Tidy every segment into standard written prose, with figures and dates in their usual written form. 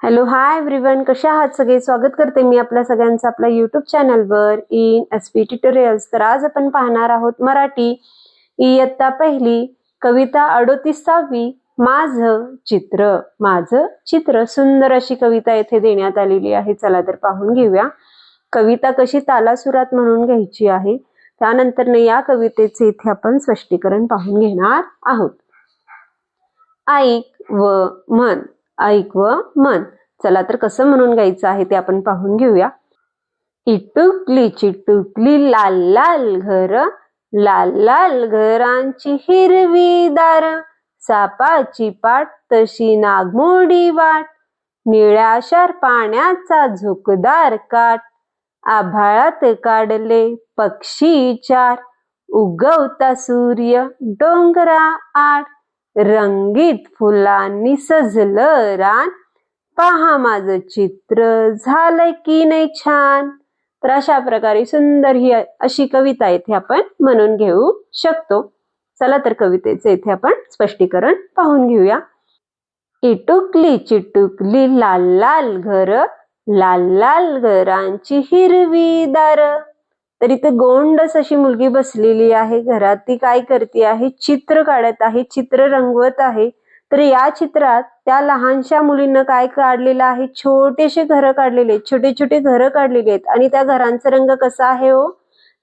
Hello hi everyone, कशा आहात सगळे? स्वागत करते मी आपल्या सगळ्यांचं आपल्या यूट्यूब चॅनलवर इन एसपी ट्युटोरियल्स. तर आज आपण पाहणार आहोत मराठी इयत्ता पहिली कविता 38वी माझं चित्र. माझं चित्र, सुंदर अशी कविता येथे देण्यात आलेली आहे. चला तर पाहून घेऊया कविता कशी तालासुरात म्हणून घ्यायची आहे. त्यानंतर या कवितेचे इथे आपण स्पष्टीकरण पाहून घेणार आहोत. ऐक व मन, ऐक व मन. चला तर कसं म्हणून गायचं आहे ते आपण पाहून घेऊया. इटुकली चिटुकली लाल लाल घर, लाल लाल घरांची हिरवी दार, सापाची पाट तशी नागमोडी वाट, निळ्याशार पाण्याचा झुकदार काठ, आभाळात काढले पक्षी चार, उगवता सूर्य डोंगरा आड, रंगीत फुलांनी सजलं रान, पहा माझं चित्र झालंय की नाही छान. तर अशा प्रकारे सुंदर ही अशी कविता इथे आपण म्हणून घेऊ शकतो. चला तर कवितेचे इथे आपण स्पष्टीकरण पाहून घेऊया. इटुकली चिटुकली लाल लाल घर, लाल लाल घरांची हिरवी दार. तर इथे गोंडस अशी मुलगी बसलेली आहे घरात. ती काय करते आहे? चित्र काढत आहे, चित्र रंगवत आहे. तर या चित्रात त्या लहानशा मुलीनं काय काढलेलं आहे? छोटेसे घरं काढलेले आहेत, छोटे छोटे घरं काढलेले आहेत. आणि त्या घरांचा रंग कसा आहे हो?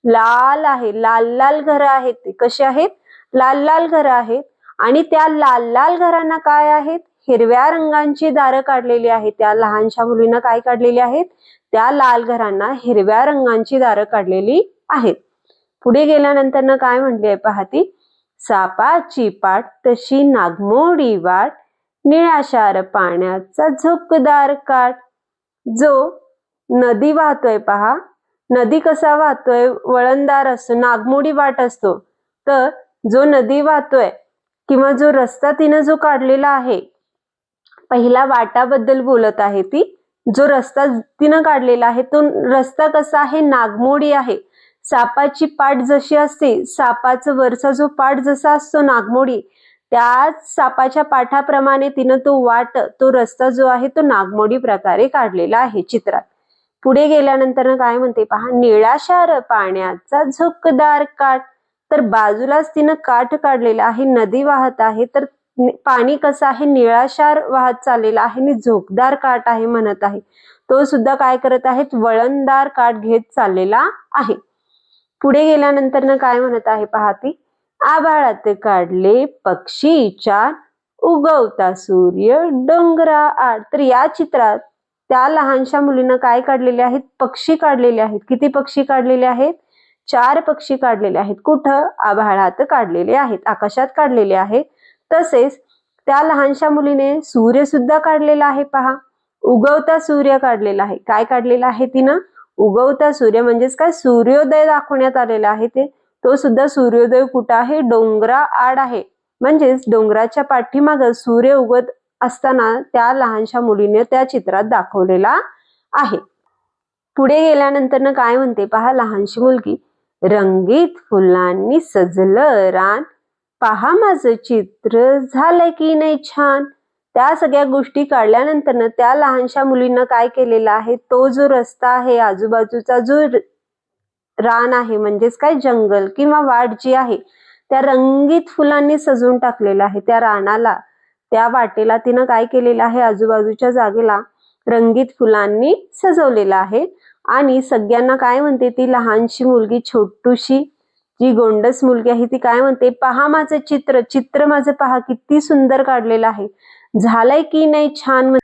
लाल आहे. लाल लाल घरं आहेत. ते कसे आहेत? लाल लाल घरं आहेत. आणि त्या लाल लाल घरांना काय आहेत? हिरव्या रंगांची दारं काढलेली आहेत. त्या लहानशा मुलीनं काय काढलेली आहेत? त्या लाल घरांना हिरव्या रंगांची दारं काढलेली आहेत. पुढे गेल्यानंतर काय म्हटले आहे पहा ती. सापाची पाट तशी नागमोडी वाट, निळाशार पाण्याचा झुकदार काठ. जो नदी वाहतोय पहा, नदी कसा वाहतोय? वळणदार असतो, नागमोडी वाट असतो. तर जो नदी वाहतोय किंवा जो रस्ता तिनं जो काढलेला आहे, पहिला वाटाबद्दल बोलत आहे ती. जो रस्ता तिनं काढलेला आहे तो रस्ता कसा आहे? नागमोडी आहे. सापाची पाठ जशी असते, सापाचं वरचा जो पाठ जसा असतो नागमोडी, त्याच सापाच्या पाठाप्रमाणे तिनं तो रस्ता जो आहे तो नागमोडी प्रकारे काढलेला आहे चित्रात. पुढे गेल्यानंतर काय म्हणते पहा. निळाशार पाण्याचा झुकदार काठ. तर बाजूलाच तिनं काठ काढलेला आहे, नदी वाहत आहे. तर पाणी कसं आहे? निळाशार वाहत चाललेला आहे आणि झोकदार काठ आहे म्हणत आहे. तो सुद्धा काय करत आहेत? वळणदार काठ घेत चाललेला आहे. पुढे गेल्यानंतर काय म्हणत आहे पहा ती. आभाळात काढले पक्षी चार, उगवता सूर्य डोंगरा आड. तर या चित्रात त्या लहानशा मुलीनं काय काढलेले आहेत? पक्षी काढलेले आहेत. किती पक्षी काढलेले आहेत? 4 पक्षी काढलेले आहेत. कुठं? आभाळात काढलेले आहेत, आकाशात काढलेले आहेत. तसेच त्या लहानशा मुलीने सूर्य सुद्धा काढलेला आहे पहा. उगवता सूर्य काढलेला आहे. काय काढलेला आहे तिनं? उगवता सूर्य म्हणजेच काय? सूर्योदय दाखवण्यात आलेला आहे. तो सुद्धा सूर्योदय कुठं आहे? डोंगरा आड आहे. म्हणजेच डोंगराच्या पाठीमागं सूर्य उगत असताना त्या लहानशा मुलीने त्या चित्रात दाखवलेला आहे. पुढे गेल्यानंतर काय म्हणते पहा लहानशी मुलगी. रंगीत फुलांनी सजलं रान, पहा माझं चित्र झालंय की नाही छान. त्या सगळ्या गोष्टी काढल्यानंतर त्या लहानशा मुलीनं काय केलेलं आहे? तो जो रस्ता आहे, आजूबाजूचा जो रान आहे, म्हणजेच काय जंगल किंवा वाट जी आहे, त्या रंगीत फुलांनी सजवून टाकलेला आहे. त्या रानाला, त्या वाटेला तिनं काय केलेलं आहे? आजूबाजूच्या जागेला रंगीत फुलांनी सजवलेला आहे. आणि सगळ्यांना काय म्हणते ती लहानशी मुलगी, छोटूशी जी गोंडस मुलगी आहे, ती काय म्हणते? पहा माझं चित्र, चित्र माझं पहा किती सुंदर काढलेलं आहे, झालंय की नाही छान.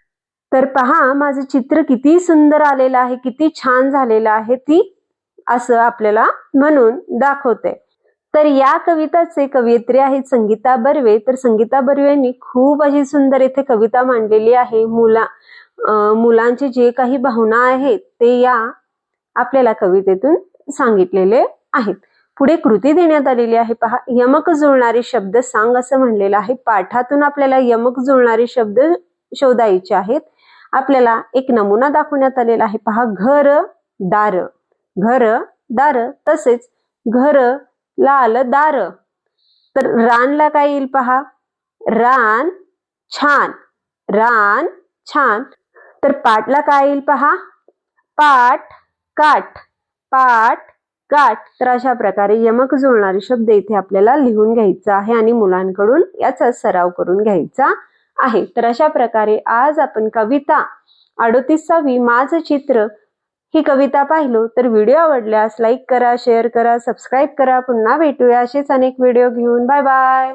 तर पहा माझं चित्र किती सुंदर आलेलं आहे, किती छान झालेलं आहे. ती असं आपल्याला म्हणून दाखवते. तर या कविताचे कवयित्री आहेत संगीता बर्वे. तर संगीता बर्वे यांनी खूप अशी सुंदर इथे कविता मांडलेली आहे. मुलांचे जे काही भावना आहेत ते या आपल्याला कवितेतून सांगितलेले आहेत. पुढे कृती देण्यात आलेली आहे पहा. यमक जुळणारे शब्द सांग असं म्हणलेलं आहे. पाठातून आपल्याला यमक जुळणारे शब्द शोधायचे आहेत. आपल्याला एक नमुना दाखवण्यात आलेला आहे पहा. घर दार, घर दार. तसेच घर लाल दार. तर रानला काय येईल पहा? रान छान, रान छान. तर पाठला काय येईल पहा, पाठ काठ, पाठ काठ. तर अशा प्रकारे यमक जुळणारे शब्द इथे आपल्याला लिहून घ्यायचा आहे आणि मुलांकडून याचा सराव करून घ्यायचा आहे. तर अशा प्रकारे आज आपण कविता 38वी माझं चित्र ही कविता पाहिलो. तर व्हिडिओ आवडल्यास लाईक करा, शेअर करा, सबस्क्राईब करा. पुन्हा भेटूया असेच अनेक व्हिडिओ घेऊन. Bye bye.